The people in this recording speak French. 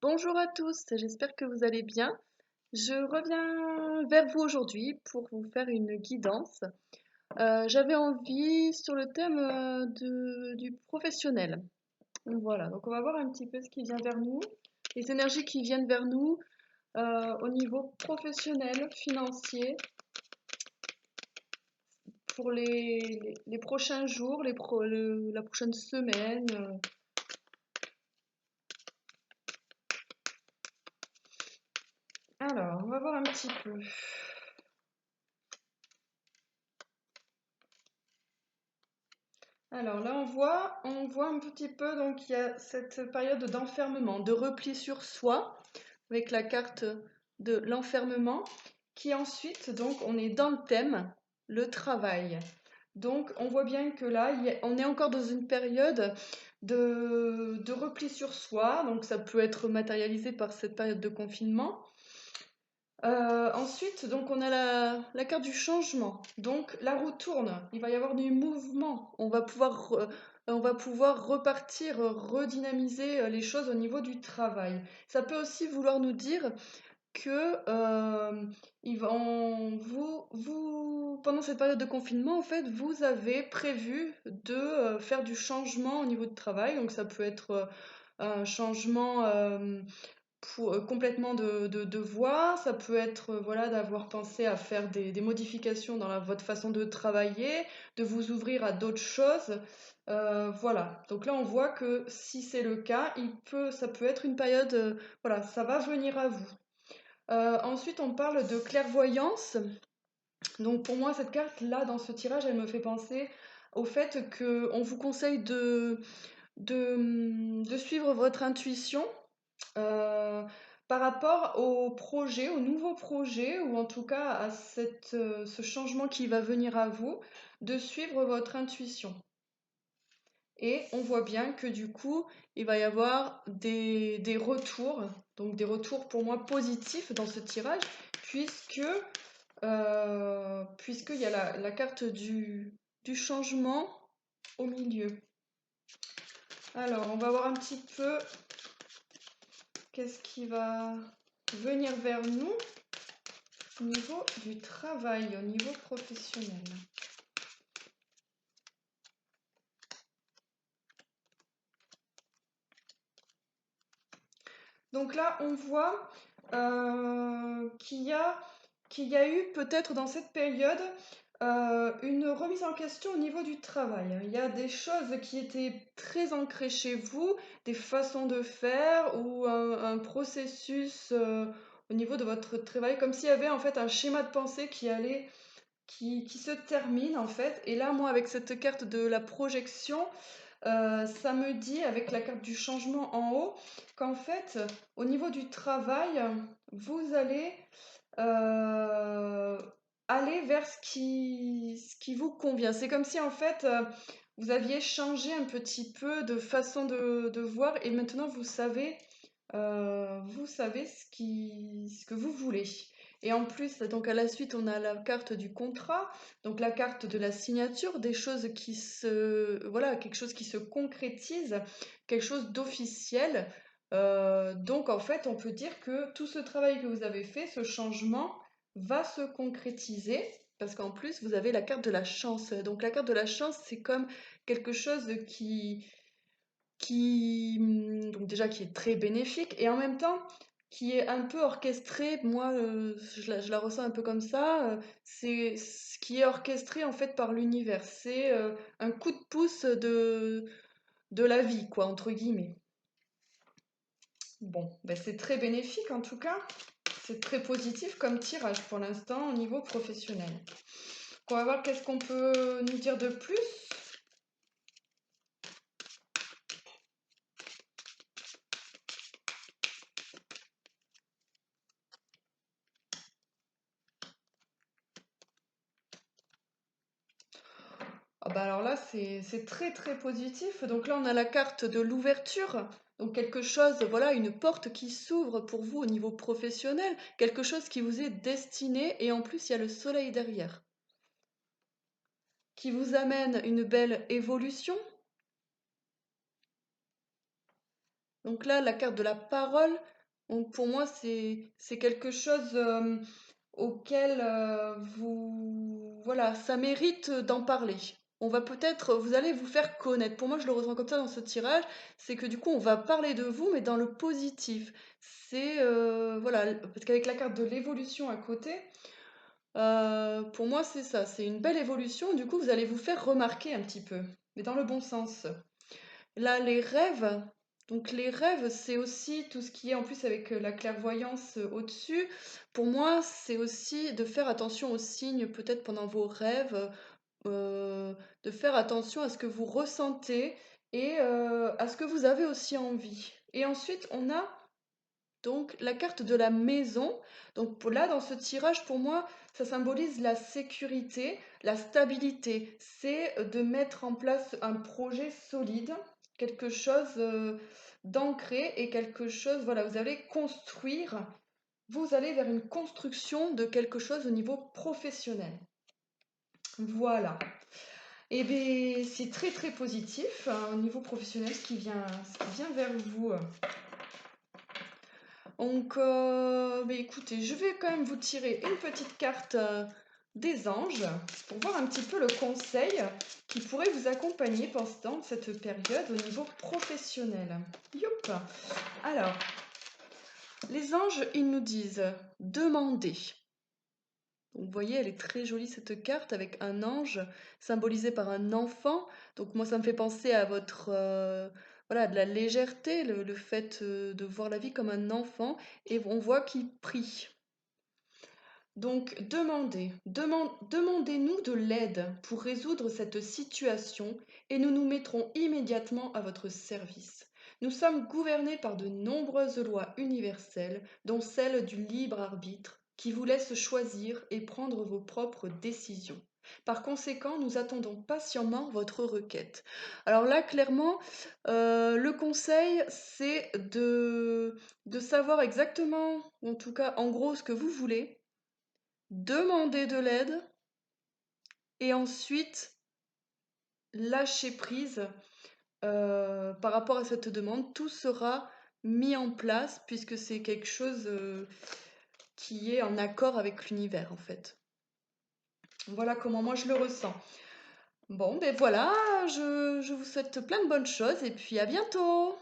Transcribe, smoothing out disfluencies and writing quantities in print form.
Bonjour à tous, j'espère que vous allez bien. Je reviens vers vous aujourd'hui pour vous faire une guidance. J'avais envie sur le thème du professionnel. Donc voilà, donc on va voir un petit peu ce qui vient vers nous, les énergies qui viennent vers nous au niveau professionnel, financier, pour les prochains jours, la prochaine semaine. Alors, on va voir un petit peu. Alors là, on voit un petit peu, donc il y a cette période d'enfermement, de repli sur soi, avec la carte de l'enfermement, qui ensuite, donc on est dans le thème, le travail. Donc on voit bien que là, on est encore dans une période de repli sur soi, donc ça peut être matérialisé par cette période de confinement. Ensuite, donc on a la carte du changement. Donc la roue tourne, il va y avoir du mouvement. On va pouvoir repartir, redynamiser les choses au niveau du travail. Ça peut aussi vouloir nous dire que pendant cette période de confinement, en fait, vous avez prévu de faire du changement au niveau du travail. Donc ça peut être un changement complètement de voix, ça peut être voilà, d'avoir pensé à faire des modifications dans votre façon de travailler, de vous ouvrir à d'autres choses. Voilà, donc là on voit que si c'est le cas, ça peut être une période, voilà, ça va venir à vous. Ensuite on parle de clairvoyance. Donc pour moi cette carte là dans ce tirage elle me fait penser au fait qu'on vous conseille de suivre votre intuition euh, par rapport au projet, au nouveau projet, ou en tout cas à ce changement qui va venir à vous, de suivre votre intuition. Et on voit bien que du coup, il va y avoir des retours, donc des retours pour moi positifs dans ce tirage, puisqu'il y a la carte du changement au milieu. Alors, on va voir un petit peu qu'est-ce qui va venir vers nous au niveau du travail, au niveau professionnel. Donc là, on voit qu'il y a eu peut-être dans cette période une remise en question au niveau du travail. Il y a des choses qui étaient très ancrées chez vous, des façons de faire ou un processus au niveau de votre travail, comme s'il y avait en fait un schéma de pensée qui se termine en fait. Et là, moi, avec cette carte de la projection, ça me dit, avec la carte du changement en haut, qu'en fait, au niveau du travail, vous allez euh, aller vers ce qui vous convient. C'est comme si, en fait, vous aviez changé un petit peu de façon de voir et maintenant vous savez ce que vous voulez. Et en plus, donc à la suite, on a la carte du contrat, donc la carte de la signature, voilà, quelque chose qui se concrétise, quelque chose d'officiel. Donc en fait, on peut dire que tout ce travail que vous avez fait, ce changement, va se concrétiser. Parce qu'en plus, vous avez la carte de la chance. Donc la carte de la chance, c'est comme quelque chose donc déjà qui est très bénéfique et en même temps qui est un peu orchestré. Moi, je la ressens un peu comme ça. C'est ce qui est orchestré en fait par l'univers. C'est un coup de pouce de la vie, quoi, entre guillemets. Bon, ben c'est très bénéfique en tout cas. C'est très positif comme tirage pour l'instant au niveau professionnel. On va voir qu'est-ce qu'on peut nous dire de plus. Ah bah alors là, c'est très très positif. Donc là, on a la carte de l'ouverture. Donc quelque chose, voilà, une porte qui s'ouvre pour vous au niveau professionnel, quelque chose qui vous est destiné et en plus, il y a le soleil derrière qui vous amène une belle évolution. Donc là, la carte de la parole. Donc pour moi, c'est quelque chose auquel voilà, ça mérite d'en parler. On va peut-être, vous allez vous faire connaître. Pour moi, je le ressens comme ça dans ce tirage, c'est que du coup, on va parler de vous, mais dans le positif. C'est voilà, parce qu'avec la carte de l'évolution à côté, pour moi, c'est ça. C'est une belle évolution. Du coup, vous allez vous faire remarquer un petit peu, mais dans le bon sens. Là, les rêves. Donc les rêves, c'est aussi tout ce qui est en plus avec la clairvoyance au-dessus. Pour moi, c'est aussi de faire attention aux signes, peut-être pendant vos rêves, euh, de faire attention à ce que vous ressentez et à ce que vous avez aussi envie. Et ensuite, on a donc la carte de la maison. Donc là, dans ce tirage, pour moi, ça symbolise la sécurité, la stabilité. C'est de mettre en place un projet solide, quelque chose d'ancré et quelque chose, voilà, vous allez construire, vous allez vers une construction de quelque chose au niveau professionnel. Voilà. Et bien, c'est très très positif hein, au niveau professionnel ce qui vient vers vous. Donc, écoutez, je vais quand même vous tirer une petite carte des anges pour voir un petit peu le conseil qui pourrait vous accompagner pendant cette période au niveau professionnel. Youp! Alors, les anges, ils nous disent demander. Donc, vous voyez, elle est très jolie cette carte avec un ange symbolisé par un enfant. Donc moi, ça me fait penser à votre voilà, de la légèreté, le fait de voir la vie comme un enfant. Et on voit qu'il prie. Donc demandez-nous de l'aide pour résoudre cette situation et nous nous mettrons immédiatement à votre service. Nous sommes gouvernés par de nombreuses lois universelles, dont celle du libre arbitre, qui vous laisse choisir et prendre vos propres décisions. Par conséquent, nous attendons patiemment votre requête. Alors là, clairement, le conseil, c'est de savoir exactement, ou en tout cas, en gros, ce que vous voulez, demander de l'aide et ensuite lâcher prise par rapport à cette demande. Tout sera mis en place puisque c'est quelque chose qui est en accord avec l'univers en fait. Voilà comment moi je le ressens. Bon, ben voilà, je vous souhaite plein de bonnes choses et puis à bientôt!